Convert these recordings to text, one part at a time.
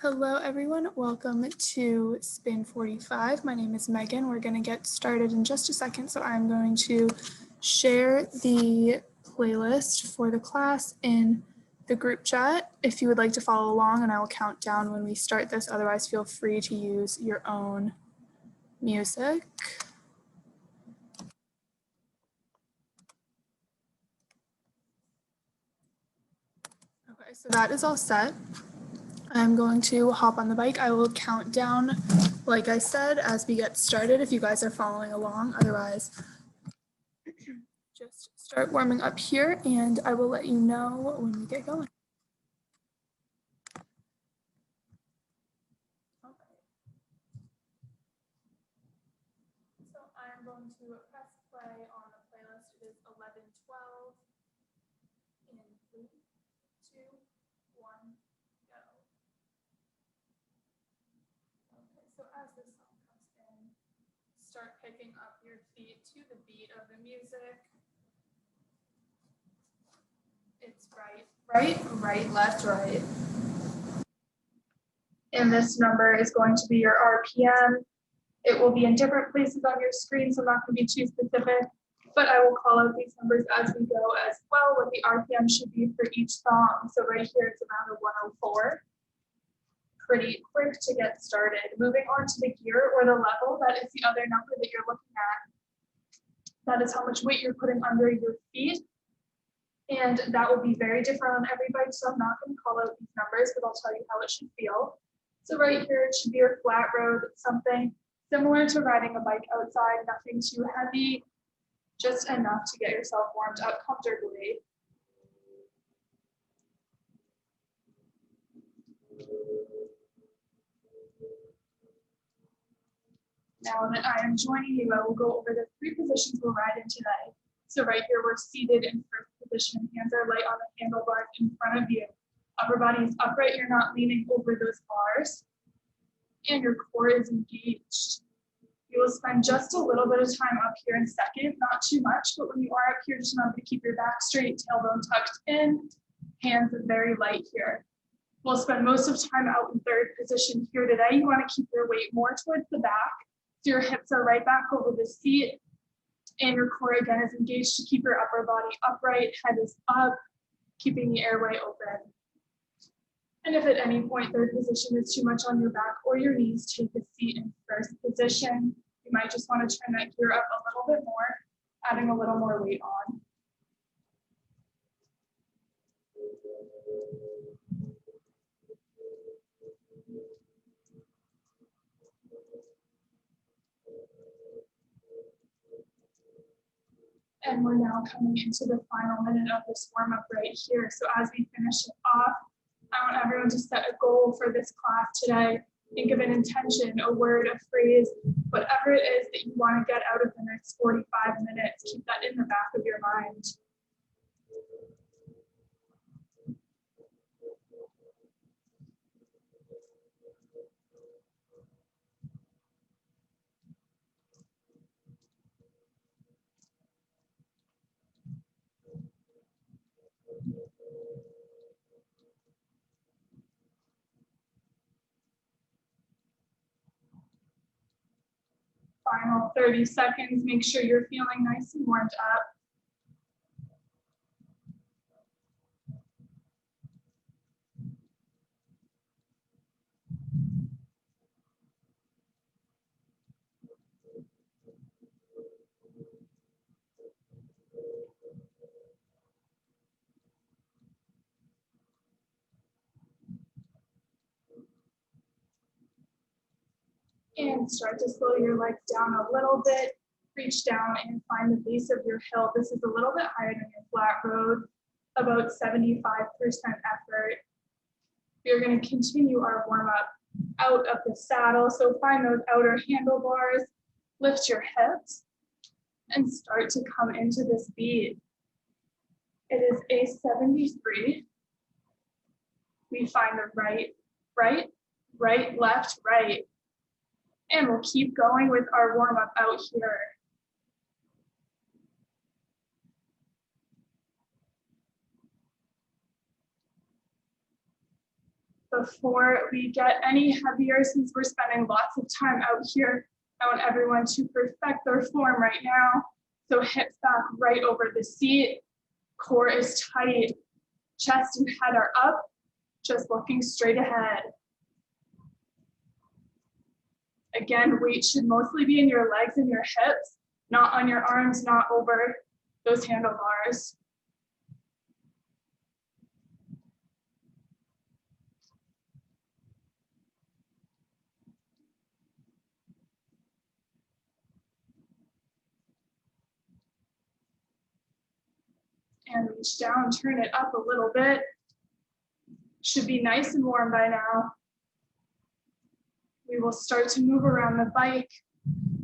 Hello everyone, welcome to Spin 45. My name is Megan. We're going to get started in just a second, so I'm going to share the playlist for the class in the group chat if you would like to follow along, and I will count down when we start this. Otherwise, feel free to use your own music. Okay, so that is all set. I'm going to hop on the bike. I will count down, like I said, as we get started if you guys are following along. Otherwise, just start warming up here and I will let you know when we get going. Okay. So I'm going to press play on the playlist. It is 11:12 in 3, 2, 1, go. Okay, so as this song comes in, start picking up your feet to the beat of the music. It's right, right, right, left, right. And this number is going to be your RPM. It will be in different places on your screen, so I'm not going to be too specific, but I will call out these numbers as we go as well, what the RPM should be for each song. So right here, it's around a 104. Pretty quick to get started. Moving on to the gear or the level, that is the other number that you're looking at. That is how much weight you're putting under your feet. And that will be very different on every bike, so I'm not going to call out these numbers, but I'll tell you how it should feel. So right here, it should be your flat road, something similar to riding a bike outside, nothing too heavy, just enough to get yourself warmed up comfortably. Now that I am joining you, I will go over the 3 positions we'll ride in today. So right here, we're seated in first position. Hands are light on the handlebars in front of you. Upper body is upright. You're not leaning over those bars. And your core is engaged. You will spend just a little bit of time up here in second, not too much, but when you are up here, just remember to keep your back straight, tailbone tucked in, hands very light here. We'll spend most of time out in third position here today. You want to keep your weight more towards the back, so your hips are right back over the seat, and your core again is engaged to keep your upper body upright, head is up, keeping the airway open. And if at any point third position is too much on your back or your knees, take a seat in first position. You might just want to turn that gear up a little bit more, adding a little more weight on. And we're now coming into the final minute of this warm-up right here. So as we finish it off, I want everyone to set a goal for this class today. Think of an intention, a word, a phrase, whatever it is that you want to get out of the next 45 minutes. Keep that in the back of your mind. Final 30 seconds. Make sure you're feeling nice and warmed up. And start to slow your legs down a little bit. Reach down and find the base of your hill. This is a little bit higher than your flat road, about 75% effort. We're going to continue our warm up out of the saddle. So find those outer handlebars, lift your hips, and start to come into this beat. It is a 73. We find the right, right, right, left, right. And we'll keep going with our warm up out here. The Before we get any heavier, since we're spending lots of time out here, I want everyone to perfect their form right now. So hips back right over the seat, core is tight, chest and head are up, just looking straight ahead. Again, weight should mostly be in your legs and your hips, not on your arms, not over those handlebars. And reach down, turn it up a little bit. Should be nice and warm by now. We will start to move around the bike,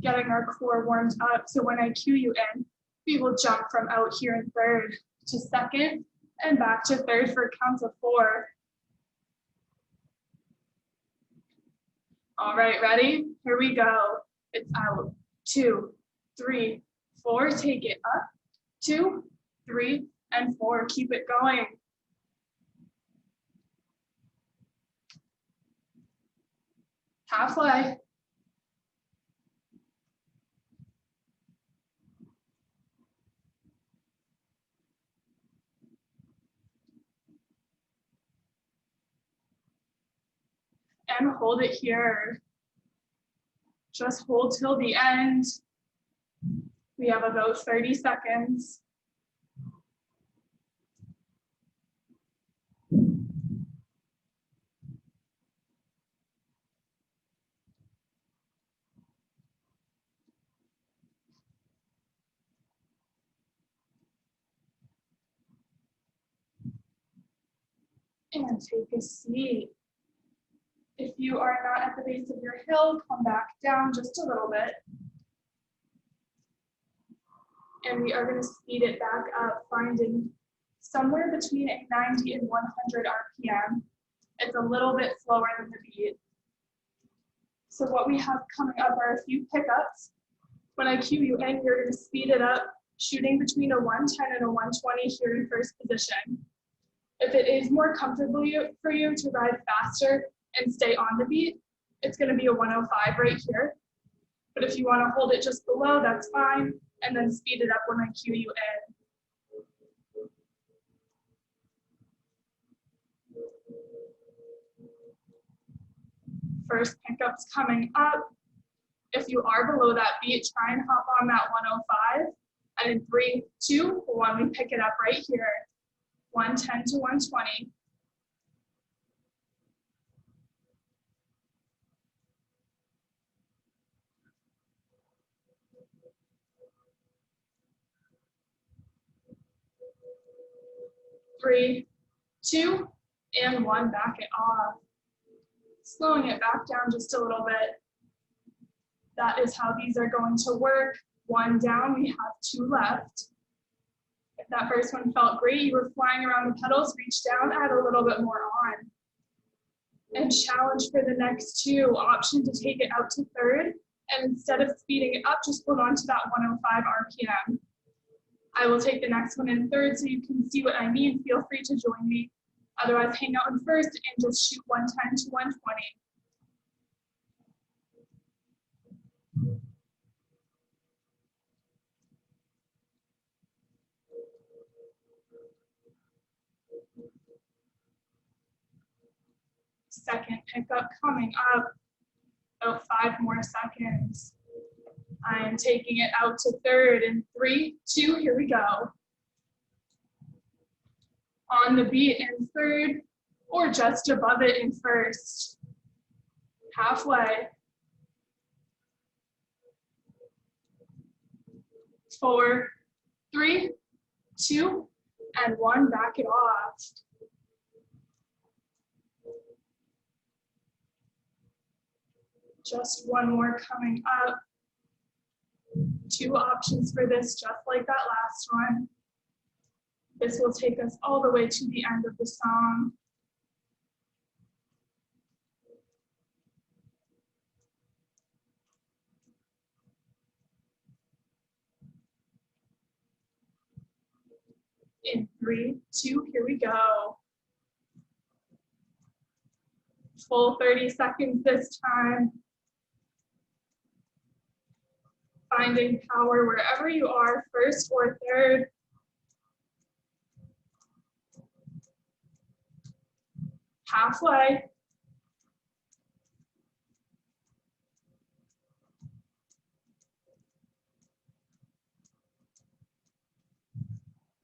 getting our core warmed up. So when I cue you in, we will jump from out here in third to second and back to third for a count of 4. All right, ready? Here we go. It's out. 2, 3, 4. Take it up. 2, 3, and 4. Keep it going. Halfway. And hold it here. Just hold till the end. We have about 30 seconds. And take a seat. If you are not at the base of your hill, come back down just a little bit. And we are going to speed it back up, finding somewhere between a 90 and 100 RPM. It's a little bit slower than the beat. So what we have coming up are a few pickups. When I cue you in, you're going to speed it up, shooting between a 110 and a 120 here in first position. If it is more comfortable for you to ride faster and stay on the beat, it's going to be a 105 right here. But if you want to hold it just below, that's fine, and then speed it up when I cue you in. First pickup's coming up. If you are below that beat, try and hop on that 105. And in 3, 2, 1, we pick it up right here. 110 to 120. Three, 2, and 1, back it off. Slowing it back down just a little bit. That is how these are going to work. 1 down, we have 2 left. If that first one felt great, you were flying around the pedals, reach down, add a little bit more on. And challenge for the next 2, option to take it out to third, and instead of speeding it up, just hold on to that 105 RPM. I will take the next one in third so you can see what I mean. Feel free to join me. Otherwise, hang out in first and just shoot 110 to 120. Second pickup coming up, about 5 more seconds. I am taking it out to third in 3, 2, here we go. On the beat in third, or just above it in first. Halfway. 4, 3, 2, and 1, back it off. Just 1 more coming up. 2 options for this, just like that last one. This will take us all the way to the end of the song. In 3, 2, here we go. Full 30 seconds this time. Finding power wherever you are, first or third. Halfway.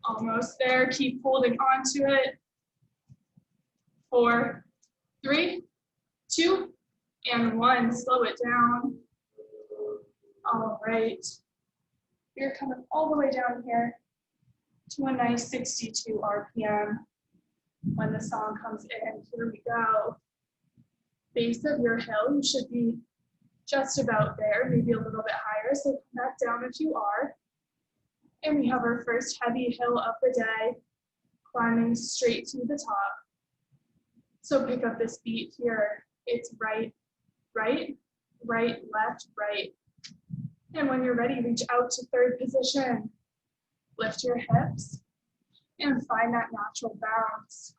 Almost there, keep holding on to it. 4, 3, 2, and 1. Slow it down. All right. You're coming all the way down here to a nice 62 RPM. When the song comes in, here we go. Base of your hill, you should be just about there, maybe a little bit higher, so come back down if you are. And we have our first heavy hill of the day, climbing straight to the top. So pick up this beat here. It's right, right, right, left, right. And when you're ready, reach out to third position. Lift your hips and find that natural bounce.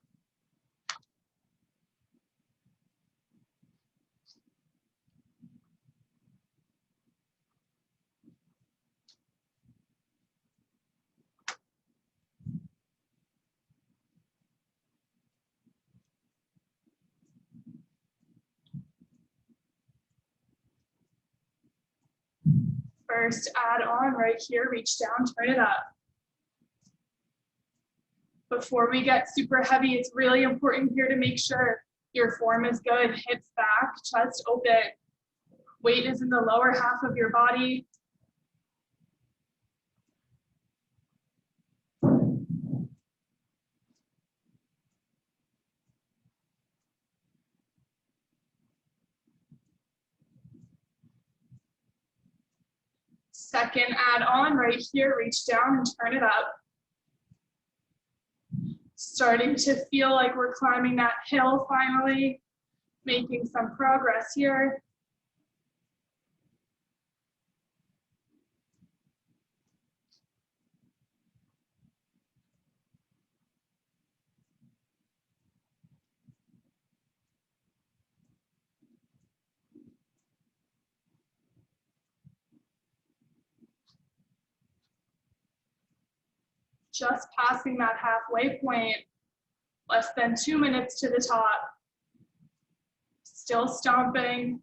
First, add on right here, reach down, turn it up. Before we get super heavy, it's really important here to make sure your form is good. Hips back, chest open. Weight is in the lower half of your body. Second, add on right here, reach down and turn it up. Starting to feel like we're climbing that hill finally, making some progress here. Just passing that halfway point, less than 2 minutes to the top. Still stomping.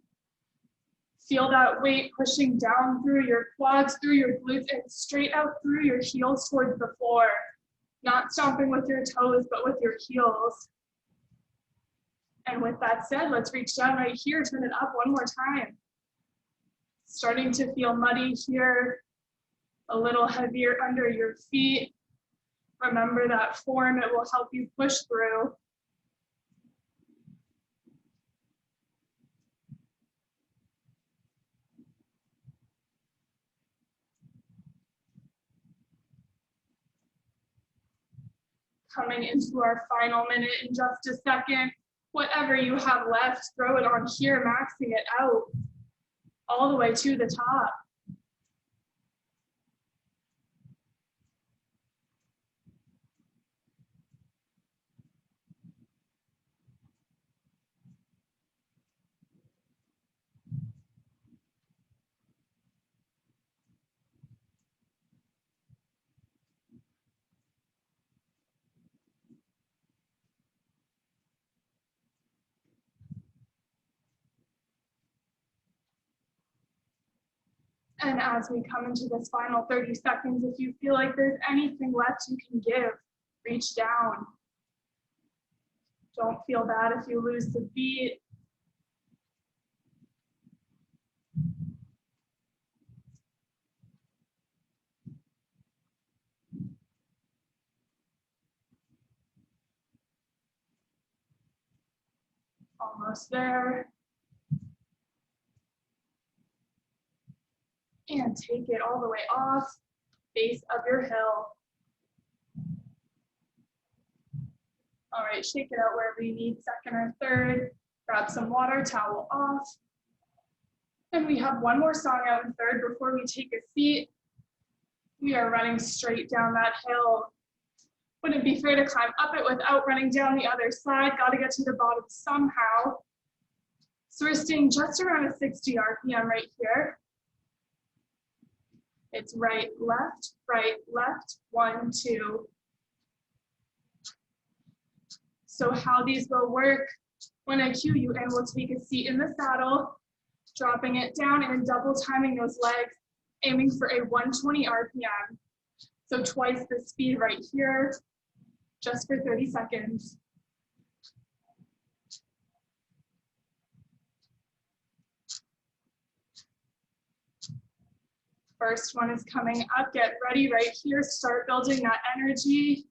Feel that weight pushing down through your quads, through your glutes, and straight out through your heels towards the floor. Not stomping with your toes, but with your heels. And with that said, let's reach down right here, turn it up one more time. Starting to feel muddy here, a little heavier under your feet. Remember that form, it will help you push through. Coming into our final minute in just a second. Whatever you have left, throw it on here, maxing it out all the way to the top. And as we come into this final 30 seconds, if you feel like there's anything left you can give, reach down. Don't feel bad if you lose the beat. Almost there. And take it all the way off, base of your hill. All right, shake it out wherever you need, second or third. Grab some water, towel off. And we have one more song out in third before we take a seat. We are running straight down that hill. Wouldn't be fair to climb up it without running down the other side. Got to get to the bottom somehow. So we're staying just around a 60 RPM right here. It's right, left, 1, 2. So how these will work, when I cue you in, we'll take a seat in the saddle, dropping it down and double timing those legs, aiming for a 120 RPM. So twice the speed right here, just for 30 seconds. First one is coming up, get ready right here, start building that energy.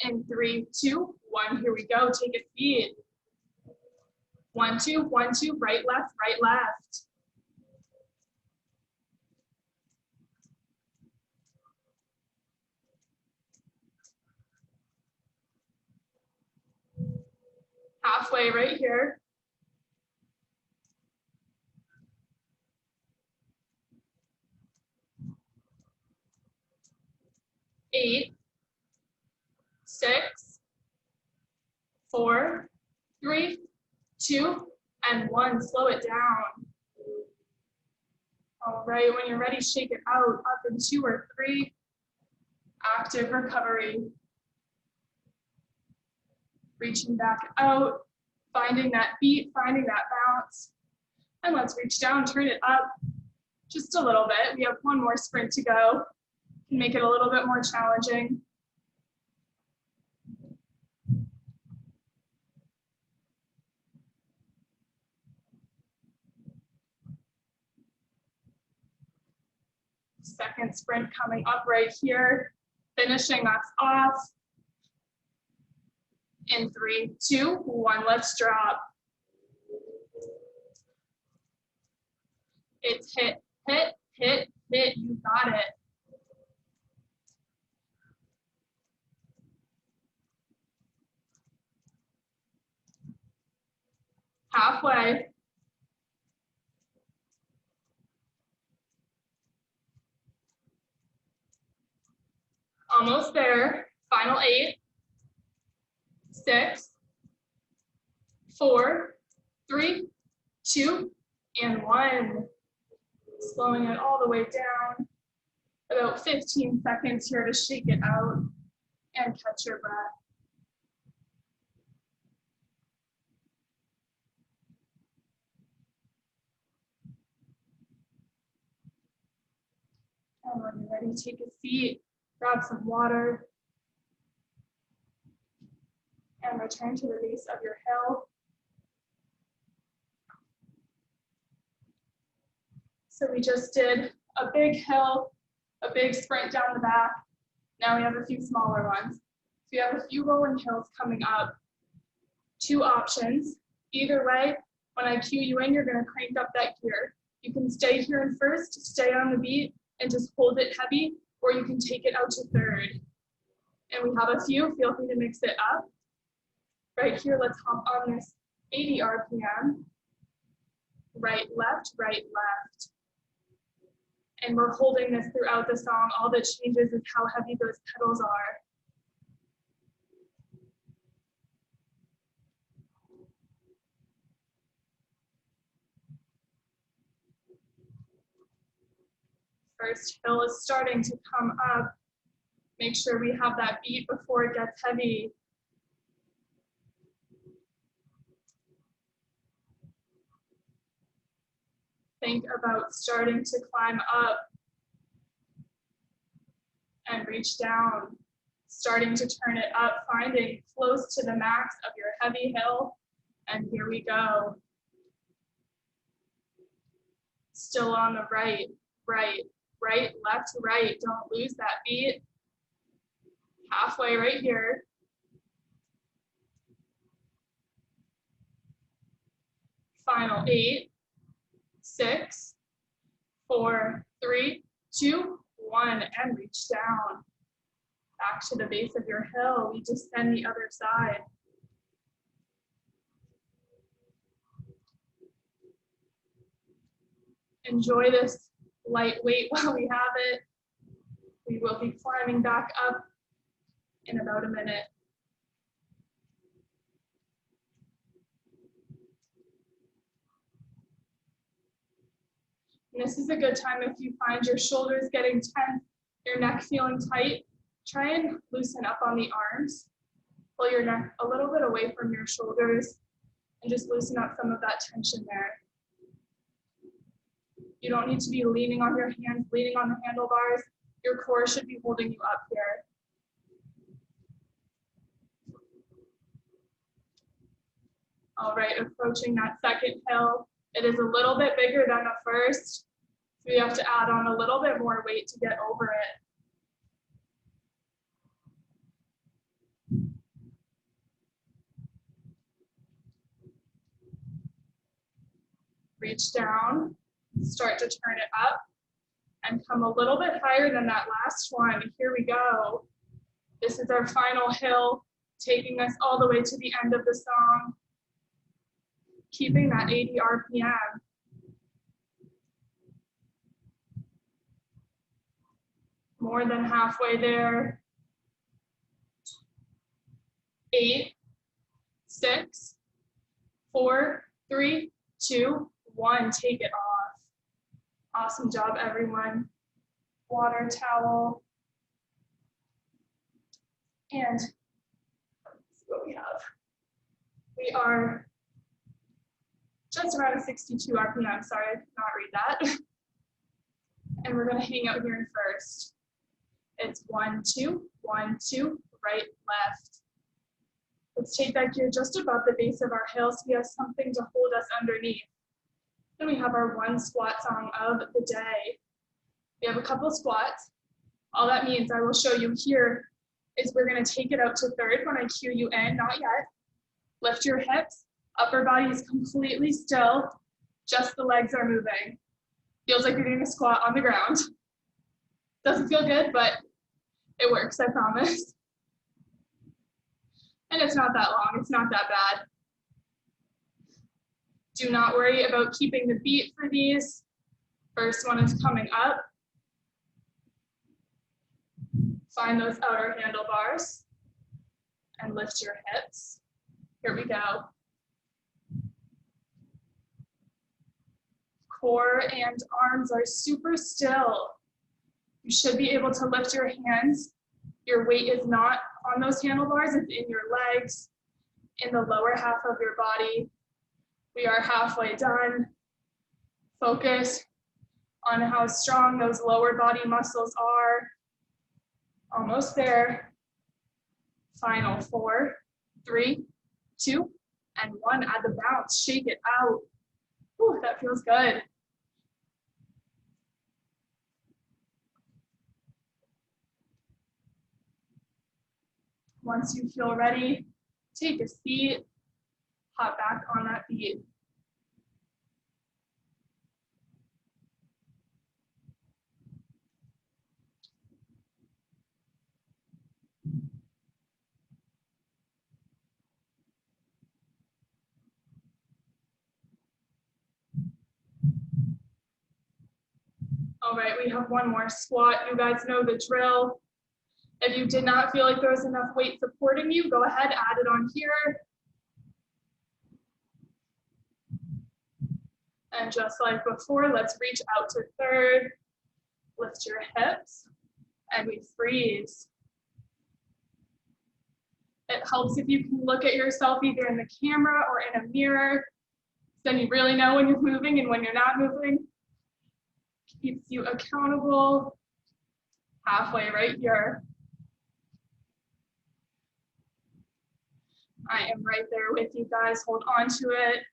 In 3, 2, 1, here we go, take a seat. 1, 2, 1, 2, right, left, right, left. Halfway right here. 8, 6, 4, 3, 2, and 1. Slow it down. All right, when you're ready, shake it out. Up in 2 or 3. Active recovery. Reaching back out, finding that beat, finding that bounce. And let's reach down, turn it up just a little bit. We have one more sprint to go. Can make it a little bit more challenging. Second sprint coming up right here, finishing us off. In 3, 2, 1, let's drop. It's hit, hit, hit, hit, you got it. Halfway. Almost there, final 8, 6, 4, 3, 2, and 1. Slowing it all the way down. About 15 seconds here to shake it out and catch your breath. And when you're ready, take a seat, grab some water, and return to the base of your hill. So we just did a big hill, a big sprint down the back. Now we have a few smaller ones. So we have a few rolling hills coming up. 2 options. Either way, when I cue you in, you're going to crank up that gear. You can stay here in first, stay on the beat, and just hold it heavy, or you can take it out to 3rd. And we have a few, feel free to mix it up. Right here, let's hop on this 80 RPM. Right, left, right, left. And we're holding this throughout the song. All that changes is how heavy those pedals are. First hill is starting to come up. Make sure we have that beat before it gets heavy. Think about starting to climb up and reach down, starting to turn it up, finding close to the max of your heavy hill, and here we go. Still on the right, right, right, left, right. Don't lose that beat. Halfway right here. Final 8, 6, 4, 3, 2, 1, and reach down. Back to the base of your hill. We descend the other side. Enjoy this lightweight while we have it. We will be climbing back up in about a minute. And this is a good time if you find your shoulders getting tense, your neck feeling tight, try and loosen up on the arms. Pull your neck a little bit away from your shoulders and just loosen up some of that tension there. You don't need to be leaning on your hands, leaning on the handlebars. Your core should be holding you up here. All right, approaching that second hill. It is a little bit bigger than the first, so we have to add on a little bit more weight to get over it. Reach down, start to turn it up, and come a little bit higher than that last one. Here we go. This is our final hill, taking us all the way to the end of the song. Keeping that 80 RPM. More than halfway there. 8, 6, 4, 3, 2, 1. Take it off. Awesome job, everyone. Water towel. And let's see what we have. We are just around a 62 RPM. Sorry, I did not read that. And we're gonna hang out here in first. It's 1, 2, 1, 2, right, left. Let's take that gear just above the base of our hill so we have something to hold us underneath. Then we have our one squat song of the day. We have a couple squats. All that means, I will show you here, is we're gonna take it out to third when I cue you in, not yet. Lift your hips. Upper body is completely still, just the legs are moving. Feels like you're doing a squat on the ground. Doesn't feel good, but it works, I promise. And it's not that long, it's not that bad. Do not worry about keeping the beat for these. First one is coming up. Find those outer handlebars and lift your hips. Here we go. Core and arms are super still. You should be able to lift your hands. Your weight is not on those handlebars, it's in your legs, in the lower half of your body. We are halfway done. Focus on how strong those lower body muscles are. Almost there. Final 4, 3, 2, and 1. Add the bounce, shake it out. Whew, that feels good. Once you feel ready, take a seat, hop back on that beat. All right, we have one more squat. You guys know the drill. If you did not feel like there was enough weight supporting you, go ahead, add it on here. And just like before, let's reach out to third. Lift your hips, and we freeze. It helps if you can look at yourself either in the camera or in a mirror. Then you really know when you're moving and when you're not moving. Keeps you accountable. Halfway right here. I am right there with you guys. Hold on to it.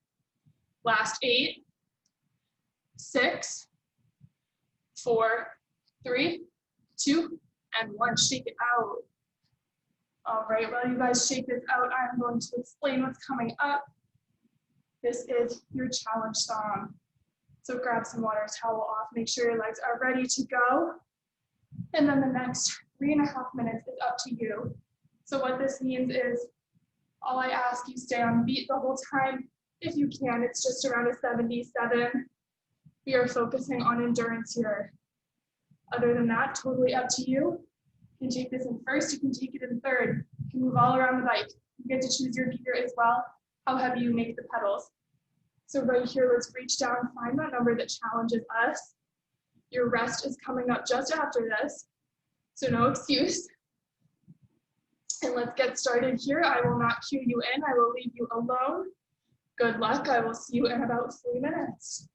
Last 8, 6, 4, 3, 2, and 1. Shake it out. All right, while you guys shake this out, I'm going to explain what's coming up. This is your challenge song. So grab some water, towel off, make sure your legs are ready to go. And then the next 3.5 minutes is up to you. So what this means is, all I ask, you stay on beat the whole time. If you can, it's just around a 77. We are focusing on endurance here. Other than that, totally up to you. You can take this in first, you can take it in third. You can move all around the bike. You get to choose your gear as well, how heavy you make the pedals. So right here, let's reach down, find that number that challenges us. Your rest is coming up just after this, so no excuse. And let's get started here. I will not cue you in, I will leave you alone. Good luck, I will see you in about 3 minutes.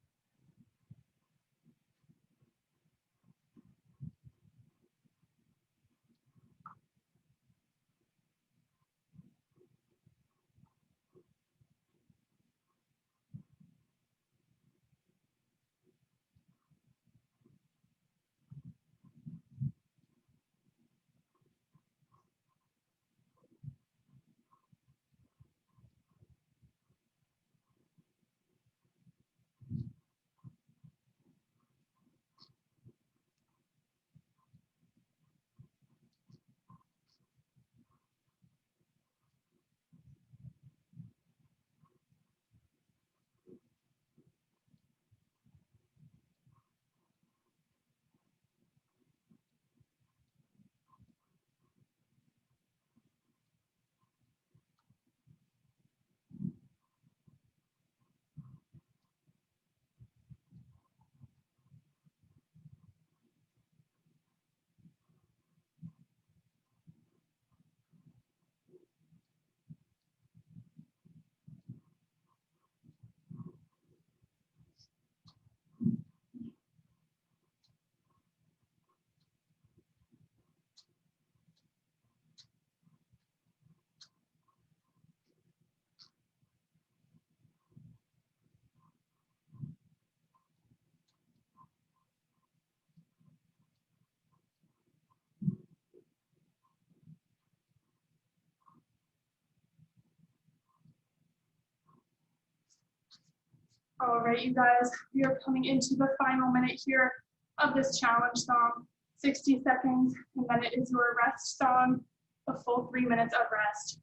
All right, you guys, we are coming into the final minute here of this challenge song, 60 seconds, and then it is your rest song, a full 3 minutes of rest.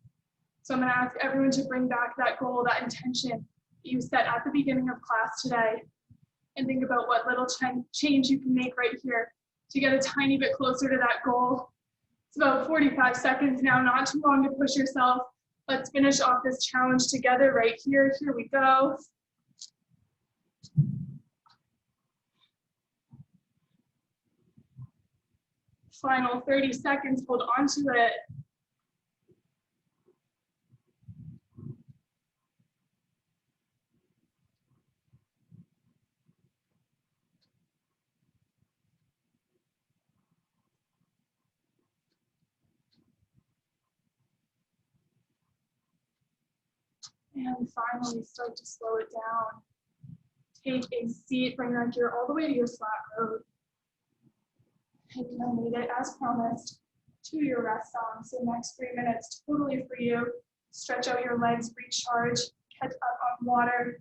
So I'm gonna ask everyone to bring back that goal, that intention that you set at the beginning of class today, and think about what little change you can make right here to get a tiny bit closer to that goal. It's about 45 seconds now, not too long to push yourself. Let's finish off this challenge together right here. Here we go. Final 30 seconds, hold on to it. And finally, start to slow it down. Take a seat, bring your gear all the way to your flat road. And you made it, as promised, to your rest song. So next 3 minutes, totally for you. Stretch out your legs, recharge, catch up on water,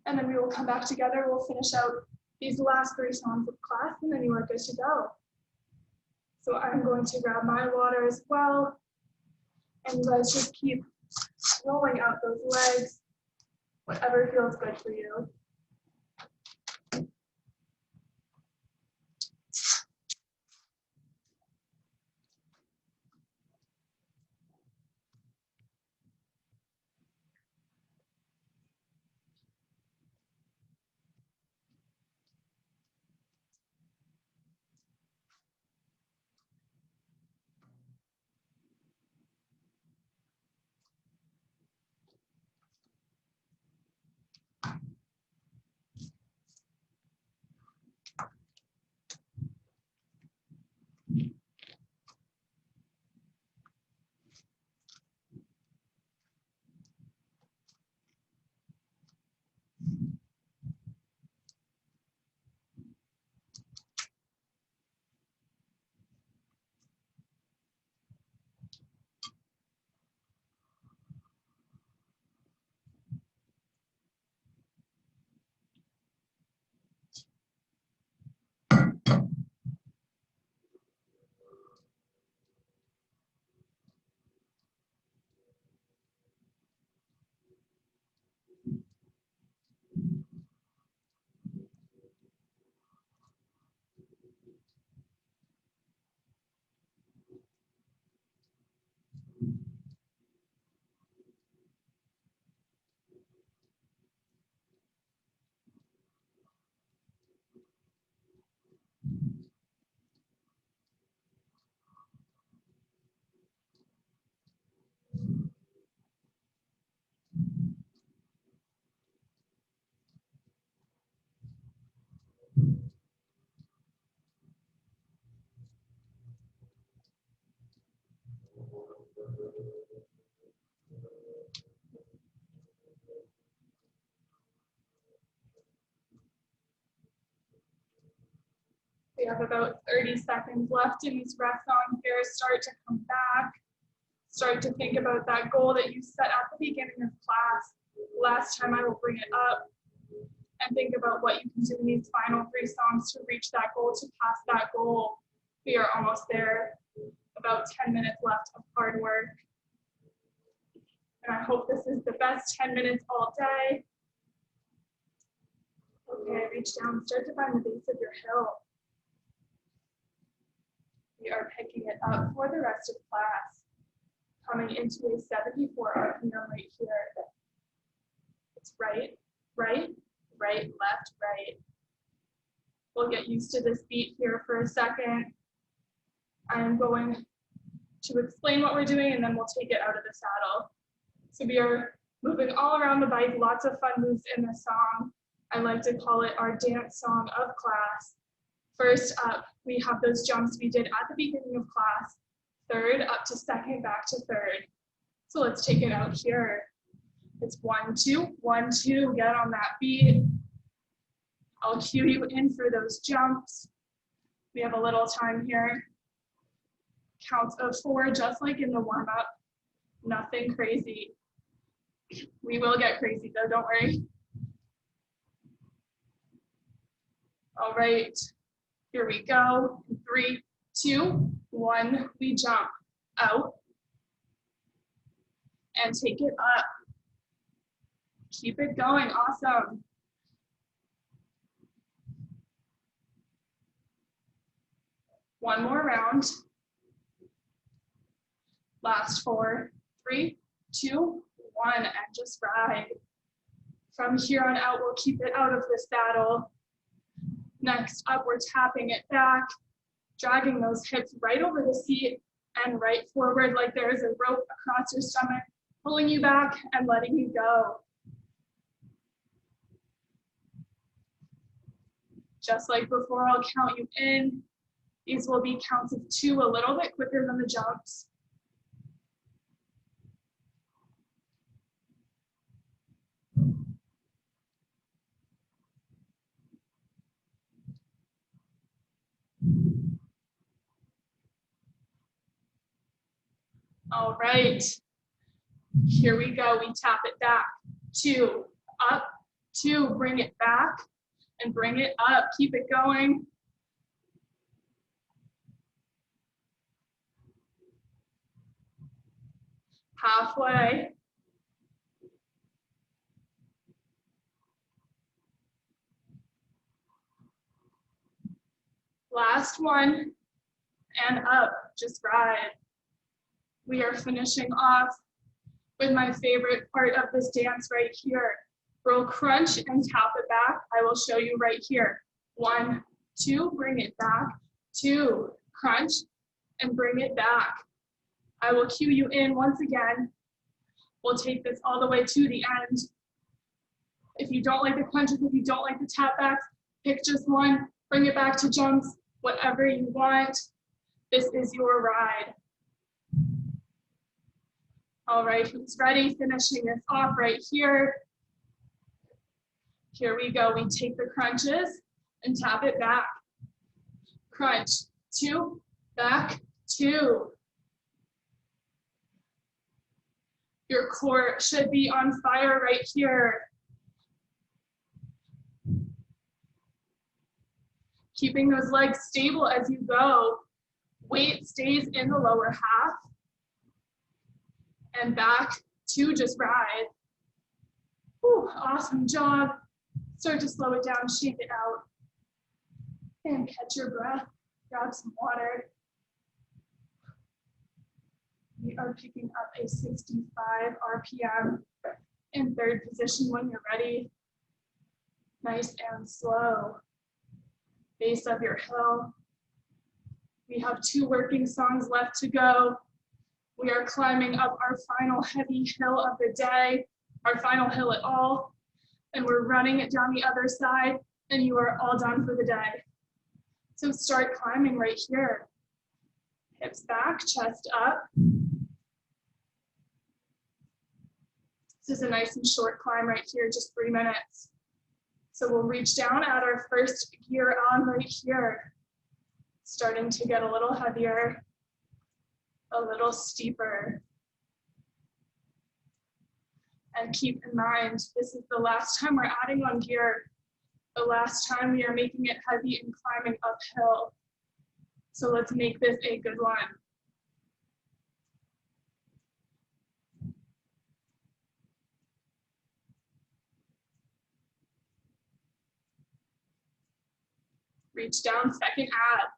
and then we will come back together. We'll finish out these last 3 songs of class, and then you are good to go. So I'm going to grab my water as well, and you guys just keep rolling out those legs, whatever feels good for you. have about 30 seconds left in this rest song here. Start to come back. Start to think about that goal that you set at the beginning of class. Last time I will bring it up. And think about what you can do in these final 3 songs to reach that goal, to pass that goal. We are almost there. About 10 minutes left of hard work. And I hope this is the best 10 minutes all day. Okay, reach down, start to find the base of your hill. We are picking it up for the rest of class. Coming into a 74 RPM right here. It's right, right, right, left, right. We'll get used to this beat here for a second. I am going to explain what we're doing and then we'll take it out of the saddle. So we are moving all around the bike, lots of fun moves in this song. I like to call it our dance song of class. First up, we have those jumps we did at the beginning of class. Third, up to second, back to third. So let's take it out here. It's 1, 2, 1, 2, get on that beat. I'll cue you in for those jumps. We have a little time here. Counts of 4, just like in the warm-up. Nothing crazy. We will get crazy though, don't worry. All right, here we go. 3, 2, 1, we jump out and take it up. Keep it going, awesome. One more round. Last 4, 3, 2, 1, and just ride. From here on out, we'll keep it out of the saddle. Next up, we're tapping it back, dragging those hips right over the seat and right forward like there's a rope across your stomach, pulling you back and letting you go. Just like before, I'll count you in. These will be counts of 2, a little bit quicker than the jumps. All right, here we go. We tap it back, 2, up, 2, bring it back and bring it up. Keep it going. Halfway. Last one and up, just ride. We are finishing off with my favorite part of this dance right here. Roll crunch and tap it back. I will show you right here. 1, 2, bring it back. 2, crunch and bring it back. I will cue you in once again. We'll take this all the way to the end. If you don't like the crunches, if you don't like the tap backs, pick just one, bring it back to jumps, whatever you want. This is your ride. All right, who's ready? Finishing this off right here. Here we go. We take the crunches and tap it back. Crunch, 2, back, 2. Your core should be on fire right here. Keeping those legs stable as you go. Weight stays in the lower half. And back to just ride. Whew, awesome job. Start to slow it down, shake it out. And catch your breath, grab some water. We are picking up a 65 RPM in third position when you're ready. Nice and slow. Base of your hill. We have 2 working songs left to go. We are climbing up our final heavy hill of the day, our final hill at all, and we're running it down the other side, and you are all done for the day. So start climbing right here. Hips back, chest up. This is a nice and short climb right here, just 3 minutes. So we'll reach down, add our first gear on right here. Starting to get a little heavier, a little steeper. And keep in mind, this is the last time we're adding on gear, the last time we are making it heavy and climbing uphill. So let's make this a good one. Reach down, second ab.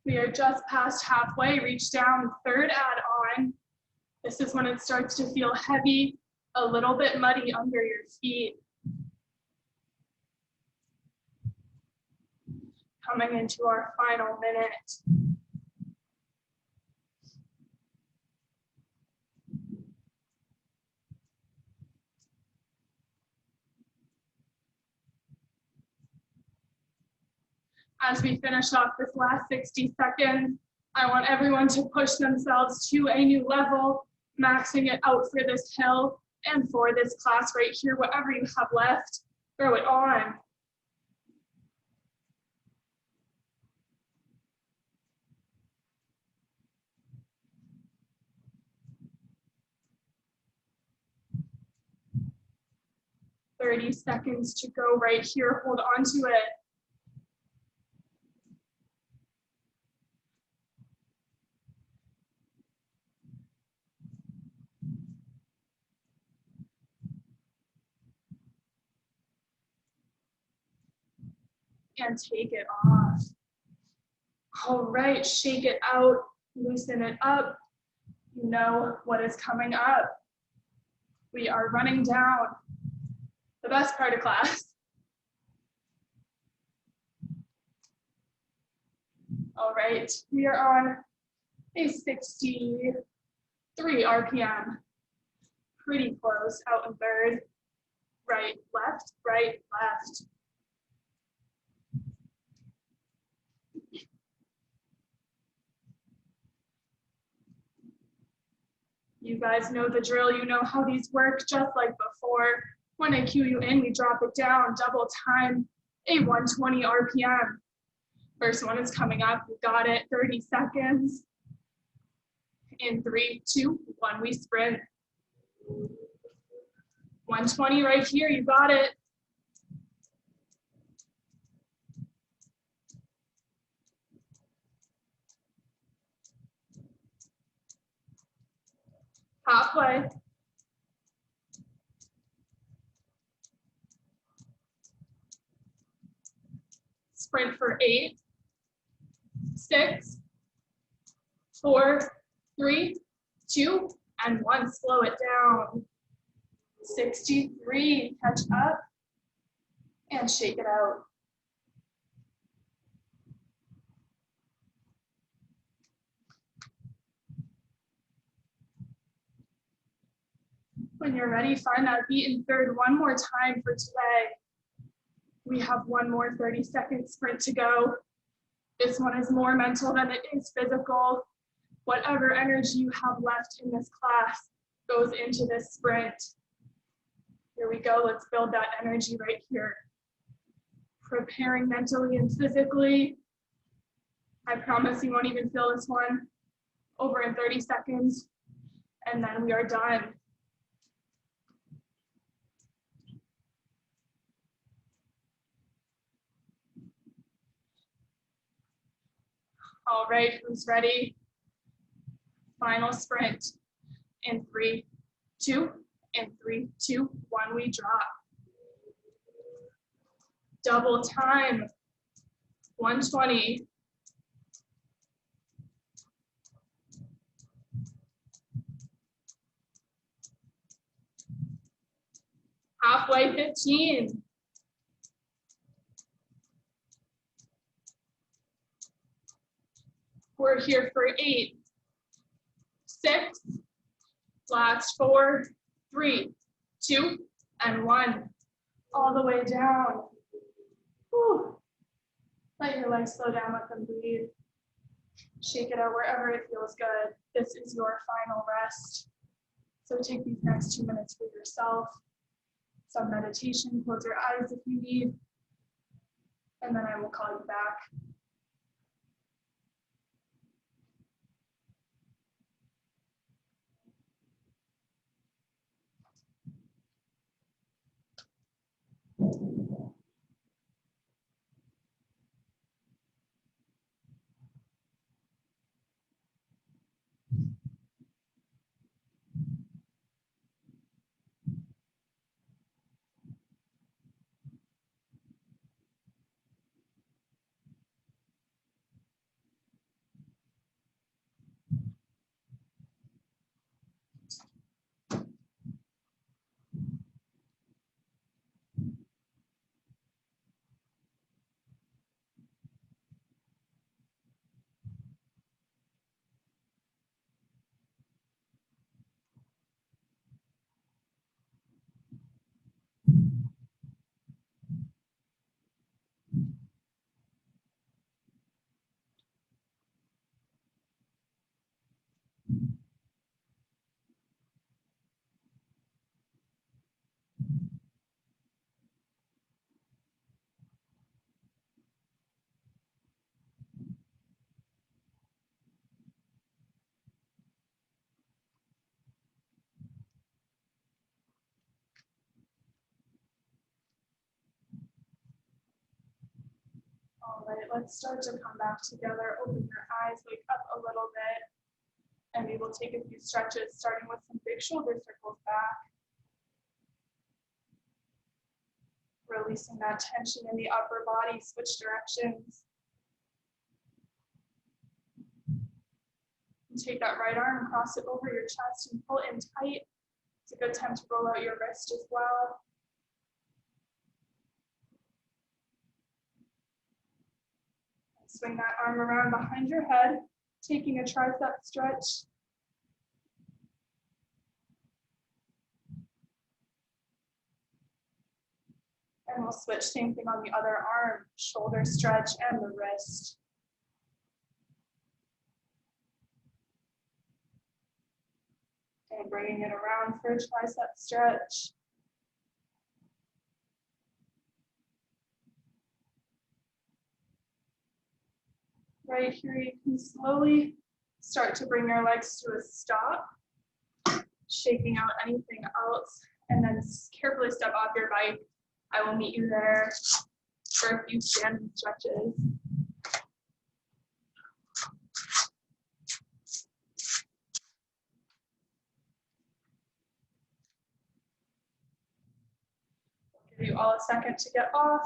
We are just past halfway, reach down, third add on. This is when it starts to feel heavy, a little bit muddy under your feet. Coming into our final minute. As we finish off this last 60 seconds, I want everyone to push themselves to a new level, maxing it out for this hill and for this class right here. Whatever you have left, throw it on. "30 seconds to go right here. Hold on to it. And take it off. All right, shake it out, loosen it up. You know what is coming up. We are running down the best part of class. All right, we are on a 63 RPM. Pretty close, out in third. Right, left, right, left. You guys know the drill, you know how these work, just like before. When I cue you in, we drop it down, double time, a 120 RPM. First one is coming up, we got it, 30 seconds. In 3, 2, 1, we sprint. 120 right here, you got it. Halfway. Sprint for 8, 6, 4, 3, 2, and 1. Slow it down. 63, catch up and shake it out. When you're ready, find that beat in third one more time for today. We have one more 30-second sprint to go. This one is more mental than it is physical. Whatever energy you have left in this class goes into this sprint. Here we go, let's build that energy right here. Preparing mentally and physically. I promise you won't even feel this one. Over in 30 seconds, and then we are done. All right, who's ready? Final sprint. In 3, 2, in 3, 2, 1, we drop. Double time, 120. Halfway, 15. We're here for 8, 6, last 4, 3, 2, and 1. All the way down. Whew. Let your legs slow down, let them breathe. Shake it out wherever it feels good. This is your final rest. So take these next 2 minutes for yourself. Some meditation, close your eyes if you need, and then I will call you back. All right, let's start to come back together. Open your eyes, wake up a little bit, and we will take a few stretches, starting with some big shoulder circles back. Releasing that tension in the upper body, switch directions. And take that right arm, cross it over your chest and pull in tight. It's a good time to roll out your wrist as well. Swing that arm around behind your head, taking a tricep stretch. And we'll switch, same thing on the other arm, shoulder stretch and the wrist. And bringing it around for a tricep stretch. Right here, you can slowly start to bring your legs to a stop, shaking out anything else, and then carefully step off your bike. I will meet you there for a few standing stretches. I'll give you all a second to get off.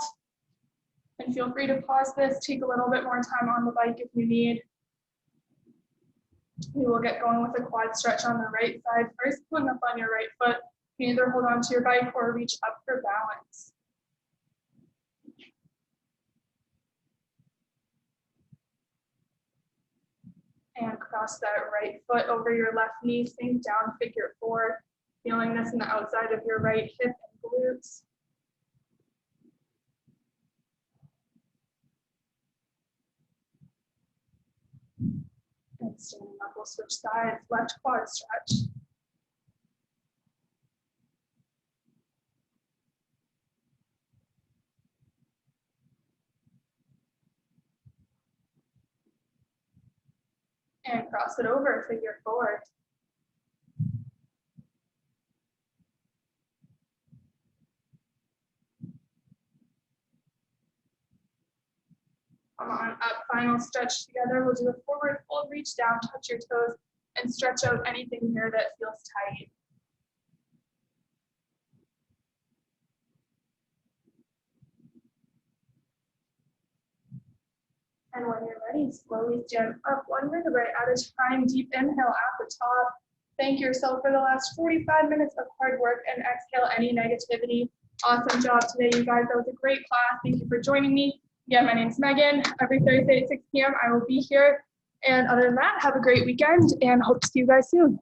And feel free to pause this, take a little bit more time on the bike if you need. We will get going with a quad stretch on the right side. First, pulling up on your right foot. You can either hold on to your bike or reach up for balance. And cross that right foot over your left knee, sink down, figure 4. Feeling this in the outside of your right hip and glutes. And standing up, we'll switch sides, left quad stretch. And cross it over, figure 4. Come on up, final stretch together. We'll do a forward fold, reach down, touch your toes, and stretch out anything here that feels tight. And when you're ready, slowly stand up, one vertebrae at a time. Deep inhale at the top. Thank yourself for the last 45 minutes of hard work and exhale any negativity. Awesome job today, you guys. That was a great class. Thank you for joining me. Yeah, my name's Megan. Every Thursday at 6 p.m. I will be here. And other than that, have a great weekend and hope to see you guys soon.